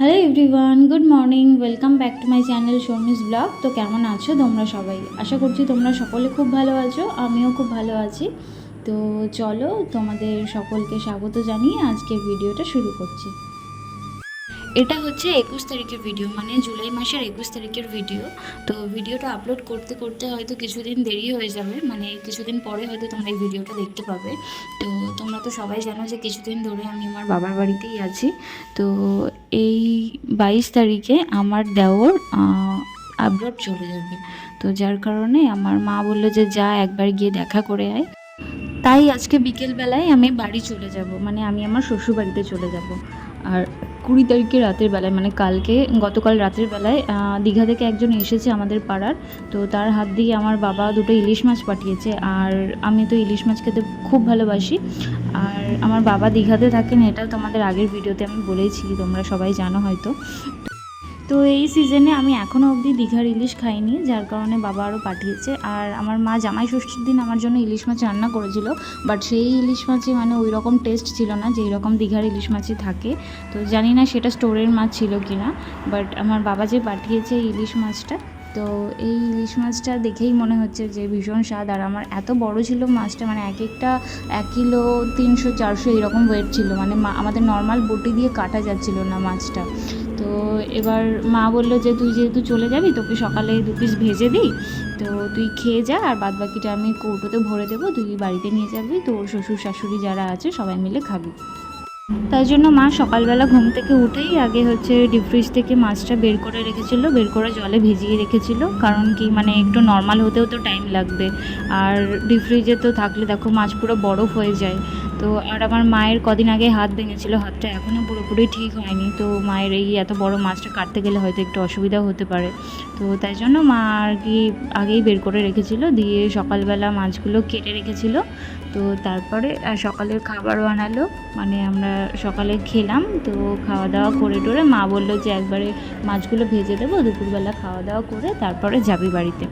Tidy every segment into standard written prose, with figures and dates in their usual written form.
Hello everyone, good morning. Welcome back to my channel Sharmi's blog. তো কেমন আছো তোমরা সবাই? আশা করছি তোমরা সকলে খুব ভালো আছো, আমিও খুব ভালো আছি। তো চলো তোমাদের সকলকে স্বাগত জানিয়ে আজকের ভিডিওটা শুরু করছি। এটা হচ্ছে 21 তারিখের ভিডিও, মানে জুলাই মাসের 21 তারিখের ভিডিও। তো ভিডিওটা আপলোড করতে করতে হয়তো কিছুদিন দেরি হয়ে যাবে, মানে কিছুদিন পরে হয়তো তোমরা এই ভিডিওটা দেখতে পাবে। তো তোমরা তো সবাই জানো যে কিছুদিন ধরে আমি আমার বাবার বাড়িতেই আছি। তো এই 22 তারিখে আমার দেওর আব্রড চলে যাবে। তো যার কারণে আমার মা বললো যে যা একবার গিয়ে দেখা করে আয়। তাই আজকে বিকেলবেলায় আমি বাড়ি চলে যাব, মানে আমি আমার শ্বশুরবাড়িতে চলে যাব। আর 20 তারিখে রাতের বেলায়, মানে গতকাল রাতের বেলায় দীঘা থেকে একজন এসেছে আমাদের পাড়ার। তো তার হাত দিয়ে আমার বাবা দুটো ইলিশ মাছ পাঠিয়েছে, আর আমি তো ইলিশ মাছ খেতে খুব ভালোবাসি। আর আমার বাবা দীঘাতে থাকেন, এটাও তোমাদের আগের ভিডিওতে আমি বলেছি, তোমরা সবাই জানো হয়তো। তো এই সিজনে আমি এখনও অবধি দীঘার ইলিশ খাইনি, যার কারণে বাবা আরও পাঠিয়েছে। আর আমার মা জামাই ষষ্ঠীর দিন আমার জন্য ইলিশ মাছ রান্না করেছিল, বাট সেই ইলিশ মাছে মানে ওই রকম টেস্ট ছিল না যেই রকম দীঘার ইলিশ মাছে থাকে। তো জানি না সেটা স্টোরের মাছ ছিল কি না, বাট আমার বাবা যে পাঠিয়েছে ইলিশ মাছটা, তো এই ইলিশ মাছটা দেখেই মনে হচ্ছে যে ভীষণ স্বাদ। আর আমার এত বড় ছিল মাছটা, মানে এক একটা 1 কিলো 300-400 এরকম ওয়েট ছিল, মানে আমাদের নর্মাল বটি দিয়ে কাটা যাচ্ছিল না মাছটা। তো এবার মা বললো যে তুই যেহেতু চলে যাবি, তোকে সকালে 2 পিস ভেজে দিই, তো তুই খেয়ে যা, আর বাদ বাকিটা আমি কৌটোতে ভরে দেবো, তুই বাড়িতে নিয়ে যাবি, তোর শ্বশুর শাশুড়ি যারা আছে সবাই মিলে খাবি। তাই জন্য মা সকালবেলা ঘুম থেকে উঠেই আগে হচ্ছে ডিপ ফ্রিজ থেকে মাছটা বের করে রেখেছিল, বের করে জলে ভিজিয়ে রেখেছিল। কারণ কি, মানে একটু নর্মাল হতেও তো টাইম লাগবে, আর ডিপ ফ্রিজে তো থাকলে দেখো মাছ পুরো বরফ হয়ে যায়। তো আর আমার মায়ের কদিন আগে হাত ভেঙেছিল, হাতটা এখনও পুরোপুরি ঠিক হয়নি। তো মায়ের এই এত বড় মাছটা কাটতে গেলে হয়তো একটু অসুবিধাও হতে পারে। তো তাই জন্য মা আর কি আগেই বের করে রেখেছিল, দিয়ে সকালবেলা মাছগুলো কেটে রেখেছিল। তো তারপরে সকালের খাবার বানালো, মানে আমরা সকালে খেলাম। তো খাওয়া দাওয়া করে টোরে মা বললো যে একবারে মাছগুলো ভেজে দেবো, দুপুরবেলা খাওয়া দাওয়া করে তারপরে যাবি বাড়িতে।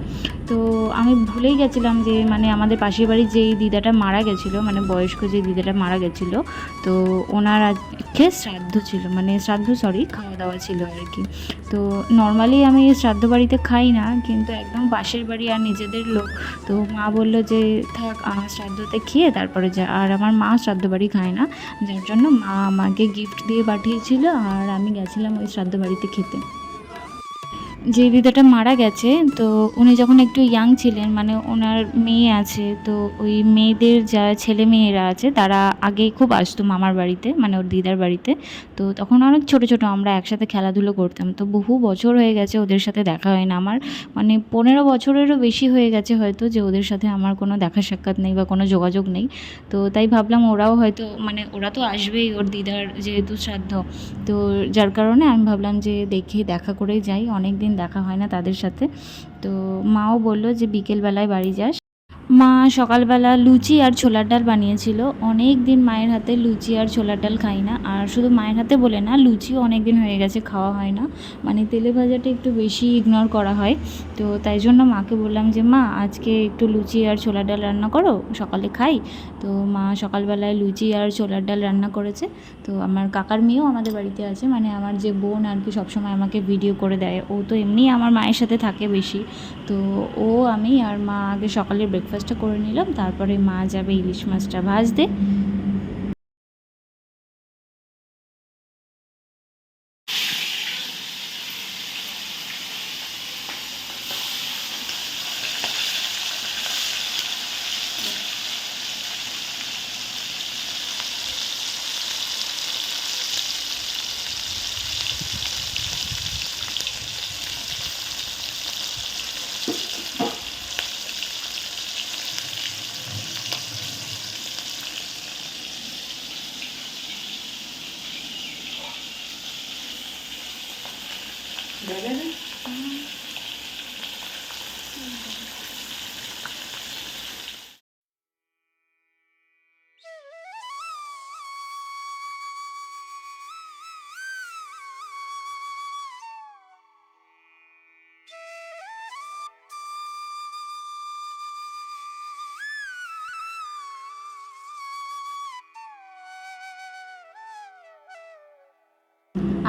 তো আমি ভুলেই গেছিলাম যে মানে আমাদের পাশের বাড়ির যেই দিদাটা মারা গেছিলো, মানে বয়স্ক যে দিদাটা মারা গেছিলো, তো ওনার আজকে শ্রাদ্ধ ছিল, মানে খাওয়া দাওয়া ছিল আর কি। তো নর্মালি আমি শ্রাদ্ধ বাড়িতে খাই না, কিন্তু একদম পাশের বাড়ি আর নিজেদের লোক। তো মা বললো যে থাক শ্রাদ্ধতে খেয়ে তারপরে যা। আর আমার মা শ্রাদ্ধ বাড়ি খায় না, যার জন্য মা আমাকে গিফট দিয়ে পাঠিয়েছিল, আর আমি গেছিলাম ওই শ্রাদ্ধ বাড়িতে খেতে। যে দিদাটা মারা গেছে, তো উনি যখন একটু ইয়াং ছিলেন, মানে ওনার মেয়ে আছে, তো ওই মেয়েদের যা ছেলে মেয়েরা আছে তারা আগে খুব আসতো মামার বাড়িতে, মানে ওর দিদার বাড়িতে। তো তখন অনেক ছোট ছোট আমরা একসাথে খেলাধুলো করতাম। তো বহু বছর হয়ে গেছে ওদের সাথে দেখা হয় না আমার, মানে 15 বছরেরও বেশি হয়ে গেছে হয়তো যে ওদের সাথে আমার কোনো দেখা সাক্ষাৎ নেই বা কোনো যোগাযোগ নেই। তো তাই ভাবলাম ওরাও হয়তো, মানে ওরা তো আসবেই ওর দিদার যেহেতু শ্রাদ্ধ, তো যার কারণে আমি ভাবলাম যে দেখা করেই যাই, অনেক দিন দেখা হয় না তাদের সাথে। তো মাও বলল যে বিকেলবেলায় বাড়ি যাস। মা সকালবেলা লুচি আর ছোলার ডাল বানিয়েছিল। অনেক দিন মায়ের হাতে লুচি আর ছোলার ডাল খাই না, আর শুধু মায়ের হাতে বলে না, লুচিও অনেক দিন হয়ে গেছে খাওয়া হয় না, মানে তেলে ভাজাটা একটু বেশি ইগনোর করা হয়। তো তাই জন্য মাকে বললাম যে মা আজকে একটু লুচি আর ছোলার ডাল রান্না করো, সকালে খাই। তো মা সকালবেলায় লুচি আর ছোলার ডাল রান্না করেছে। তো আমার কাকার মেয়েও আমাদের বাড়িতে আছে, মানে আমার যে বোন আর কি সবসময় আমাকে ভিডিও করে দেয়, ও তো এমনিই আমার মায়ের সাথে থাকে বেশি। তো ও আমি আর মা আগে সকালের ব্রেকফাস্টটা করে নিলাম, তারপরে মা যাবে ইলিশ মাছটা ভাজতে।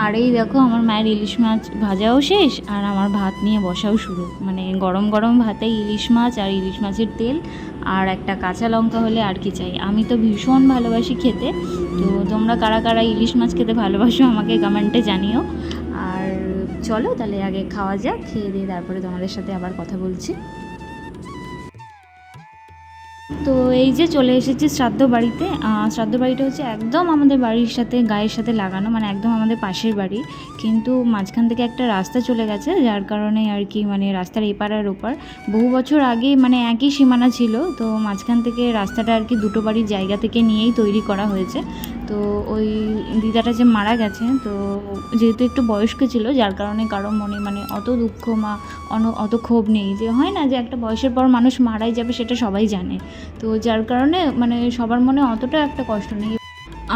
আর এই দেখো আমার মায়ের ইলিশ মাছ ভাজাও শেষ, আর আমার ভাত নিয়ে বসাও শুরু। মানে গরম গরম ভাতে ইলিশ মাছ আর ইলিশ মাছের তেল আর একটা কাঁচা লঙ্কা হলে আর কি চাই। আমি তো ভীষণ ভালোবাসি খেতে। তো তোমরা কারা কারা ইলিশ মাছ খেতে ভালোবাসো আমাকে কমেন্টে জানিও। আর চলো তাহলে আগে খাওয়া যাক, খেয়ে দিয়ে তারপরে তোমাদের সাথে আবার কথা বলছি। তো এই যে চলে এসেছি শ্রাদ্ধ বাড়িতে। শ্রাদ্ধ বাড়িটা হচ্ছে একদম আমাদের বাড়ির সাথে গায়ের সাথে লাগানো, মানে একদম আমাদের পাশের বাড়ি। কিন্তু মাঝখান থেকে একটা রাস্তা চলে গেছে, যার কারণে আর কি মানে রাস্তার এপার আর ওপার বহু বছর আগে মানে একই সীমানা ছিল। তো মাঝখান থেকে রাস্তাটা আর কি দুটো বাড়ির জায়গা থেকে নিয়েই তৈরি করা হয়েছে। তো ওই দিদাটা যে মারা গেছে, তো যেহেতু একটু বয়স্ক ছিল, যার কারণে কারো মনে মানে অত দুঃখ অত ক্ষোভ নেই। যে হয় না যে একটা বয়সের পর মানুষ মারাই যাবে, সেটা সবাই জানে। তো যার কারণে মানে সবার মনে অতটা একটা কষ্ট নেই।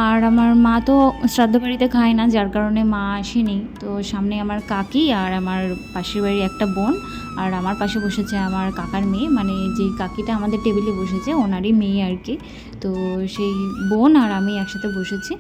আর আমার মা তো শ্রাদ্ধ বাড়িতে খায় না, যার কারণে মা আসেনি। তো সামনে আমার কাকি আর আমার পাশের বাড়ির একটা বোন, আর আমার পাশে বসেছে আমার কাকার মেয়ে, মানে যেই কাকিটা আমাদের টেবিলে বসেছে ওনারই মেয়ে আর কি। তো সেই বোন আর আমি একসাথে বসেছি।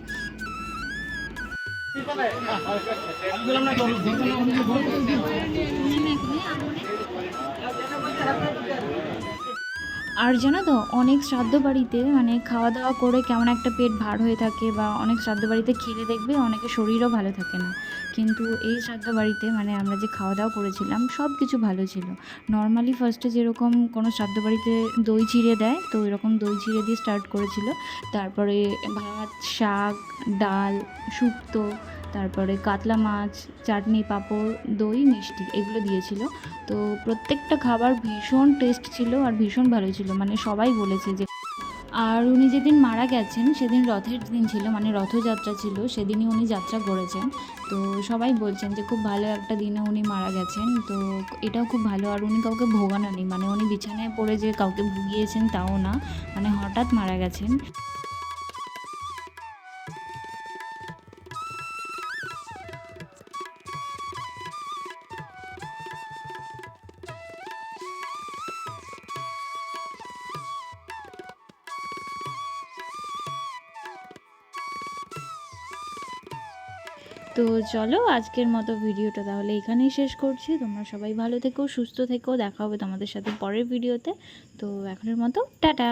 আর জানো তো অনেক শ্রাদ্ধ বাড়িতে মানে খাওয়া দাওয়া করে কেমন একটা পেট ভার হয়ে থাকে, বা অনেক শ্রাদ্ধ বাড়িতে খেলে দেখবে অনেকের শরীরও ভালো থাকে না। কিন্তু এই শ্রাদ্ধ বাড়িতে মানে আমরা যে খাওয়া দাওয়া করেছিলাম সব কিছু ভালো ছিল। নর্মালি ফার্স্টে যেরকম কোনো শ্রাদ্ধ বাড়িতে দই চিড়ে দেয়, তো এরকম দই চিড়ে দিয়ে স্টার্ট করেছিল। তারপরে ভাত, শাক, ডাল, শুক্তো, তারপরে কাতলা মাছ, চাটনি, পাঁপড়, দই, মিষ্টি এগুলো দিয়েছিল। তো প্রত্যেকটা খাবার ভীষণ টেস্ট ছিল আর ভীষণ ভালো ছিল, মানে সবাই বলেছে যে। আর উনি যেদিন মারা গেছেন সেদিন রথের দিন ছিল, মানে রথযাত্রা ছিল, সেদিনই উনি যাত্রা করেছেন। তো সবাই বলছেন যে খুব ভালো একটা দিনে উনি মারা গেছেন। তো এটাও খুব ভালো। আর উনি কাউকে ভোগাননি, মানে উনি বিছানায় পড়ে যে কাউকে ভুগিয়েছেন তাও না, মানে হঠাৎ মারা গেছেন। তো চলো আজকের মতো ভিডিওটা তাহলে এখানেই শেষ করছি। তোমরা সবাই ভালো থেকো, সুস্থ থেকো, দেখা হবে তোমাদের সাথে পরের ভিডিওতে। তো এখনের মতো টাটা।